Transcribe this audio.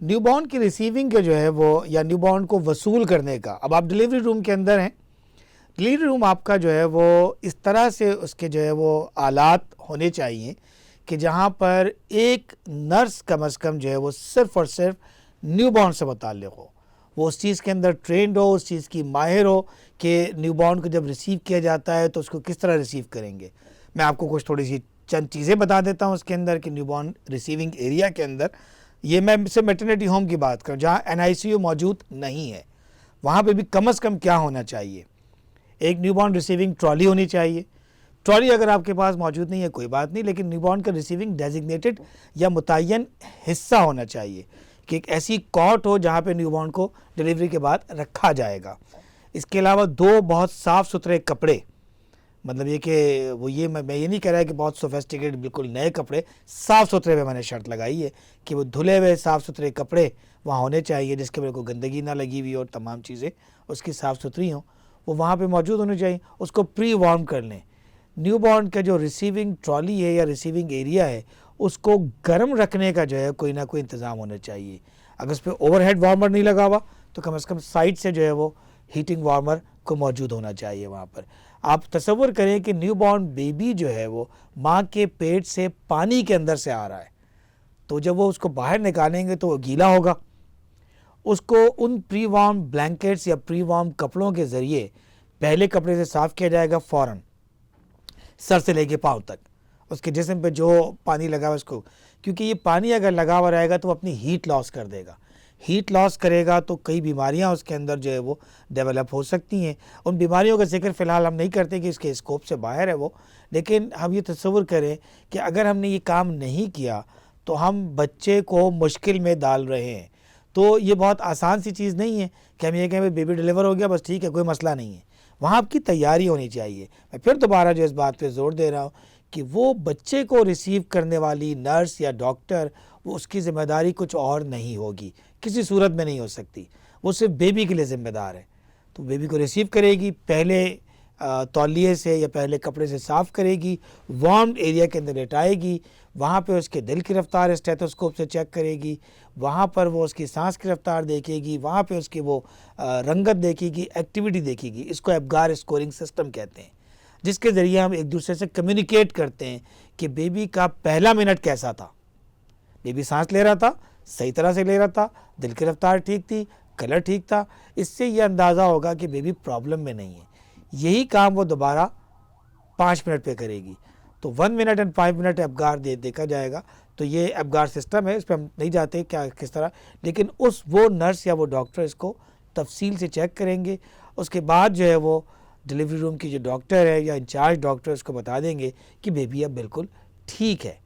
Newborn की receiving के जो है वो या न्यूबॉर्न को वसूल करने का, अब आप डिलीवरी रूम के अंदर हैं, डिलीवरी रूम आपका जो है वो इस तरह से उसके जो है वो आलात होने चाहिए कि जहाँ पर एक नर्स कम से कम जो है वो सिर्फ़ और सिर्फ न्यूबॉर्न से मुताल्लिक़ हो, वो उस चीज़ के अंदर ट्रेंड हो, उस चीज़ की माहिर हो कि न्यूबॉर्न को जब रिसीव किया जाता है तो उसको किस तरह रिसीव करेंगे। मैं आपको कुछ थोड़ी सी चंद चीज़ें बता देता हूँ उसके अंदर कि न्यूबॉर्न रिसीविंग एरिया के अंदर, ये मैं सिर्फ मैटरनिटी होम की बात करूँ जहाँ NICU मौजूद नहीं है, वहाँ पे भी कम से कम क्या होना चाहिए, एक न्यूबॉर्न रिसीविंग ट्रॉली होनी चाहिए। ट्रॉली अगर आपके पास मौजूद नहीं है कोई बात नहीं, लेकिन न्यूबॉर्न का रिसीविंग डेजिग्नेटेड या मुतय्यन हिस्सा होना चाहिए कि एक ऐसी कॉट हो जहाँ पे न्यूबॉर्न को डिलीवरी के बाद रखा जाएगा। इसके अलावा 2 बहुत साफ़ सुथरे कपड़े, मतलब ये कि वो ये मैं ये नहीं कह रहा है कि बहुत सोफेस्टिकेटेड बिल्कुल नए कपड़े, साफ़ सुथरे पे मैंने शर्त लगाई है कि वो धुले हुए साफ़ सुथरे कपड़े वहाँ होने चाहिए जिसके ऊपर कोई गंदगी ना लगी हुई और तमाम चीज़ें उसकी साफ़ सुथरी हों, वो वहाँ पे मौजूद होनी चाहिए। उसको प्री वार्म कर लें। न्यूबॉर्न का जो रिसीविंग ट्रॉली है या रिसीविंग एरिया है उसको गर्म रखने का जो है कोई ना कोई इंतज़ाम होना चाहिए। अगर उस पर ओवरहेड वार्मर नहीं लगा हुआ तो कम से कम साइड से जो है वो हीटिंग वार्मर को मौजूद होना चाहिए वहाँ पर। आप तसव्वुर करें कि न्यूबॉर्न बेबी जो है वो माँ के पेट से पानी के अंदर से आ रहा है, तो जब वो उसको बाहर निकालेंगे तो वो गीला होगा, उसको उन प्री वार्म ब्लैंकेट्स या प्री वार्म कपड़ों के ज़रिए पहले कपड़े से साफ़ किया जाएगा फ़ौरन, सर से लेके पाँव तक, उसके जिस्म पे जो पानी लगा हुआ उसको, क्योंकि ये पानी अगर लगा हुआ रहेगा तो वो अपनी हीट लॉस कर देगा, हीट लॉस करेगा तो कई बीमारियां उसके अंदर जो है वो डेवलप हो सकती हैं। उन बीमारियों का जिक्र फ़िलहाल हम नहीं करते कि इसके स्कोप से बाहर है वो, लेकिन हम ये तसव्वुर करें कि अगर हमने ये काम नहीं किया तो हम बच्चे को मुश्किल में डाल रहे हैं। तो ये बहुत आसान सी चीज़ नहीं है कि हम ये कहें बेबी डिलीवर हो गया बस ठीक है कोई मसला नहीं है, वहाँ आपकी तैयारी होनी चाहिए। मैं फिर दोबारा जो इस बात पे ज़ोर दे रहा हूँ कि वो बच्चे को रिसीव करने वाली नर्स या डॉक्टर, वो उसकी ज़िम्मेदारी कुछ और नहीं होगी, किसी सूरत में नहीं हो सकती, वो सिर्फ बेबी के लिए ज़िम्मेदार है। तो बेबी को रिसीव करेगी, पहले तौलिए से या पहले कपड़े से साफ़ करेगी, वार्म एरिया के अंदर लेटाएगी, वहाँ पे उसके दिल की रफ्तार स्टेथोस्कोप से चेक करेगी, वहाँ पर वो उसकी सांस की रफ्तार देखेगी, वहाँ पे उसकी वो रंगत देखेगी, एक्टिविटी देखेगी। इसको एबगार स्कोरिंग सिस्टम कहते हैं, जिसके ज़रिए हम एक दूसरे से कम्युनिकेट करते हैं कि बेबी का पहला मिनट कैसा था, बेबी सांस ले रहा था, सही तरह से ले रहा था, दिल की रफ्तार ठीक थी, कलर ठीक था। इससे ये अंदाज़ा होगा कि बेबी प्रॉब्लम में नहीं है। यही काम वो दोबारा 5 मिनट पे करेगी। तो 1 मिनट एंड 5 मिनट एबगार देखा जाएगा। तो ये एबगार सिस्टम है, इस पर हम नहीं जाते क्या किस तरह, लेकिन वो नर्स या वो डॉक्टर इसको तफसील से चेक करेंगे। उसके बाद जो है वो डिलीवरी रूम की जो डॉक्टर है या इंचार्ज डॉक्टर उसको बता देंगे कि बेबी अब बिल्कुल ठीक है।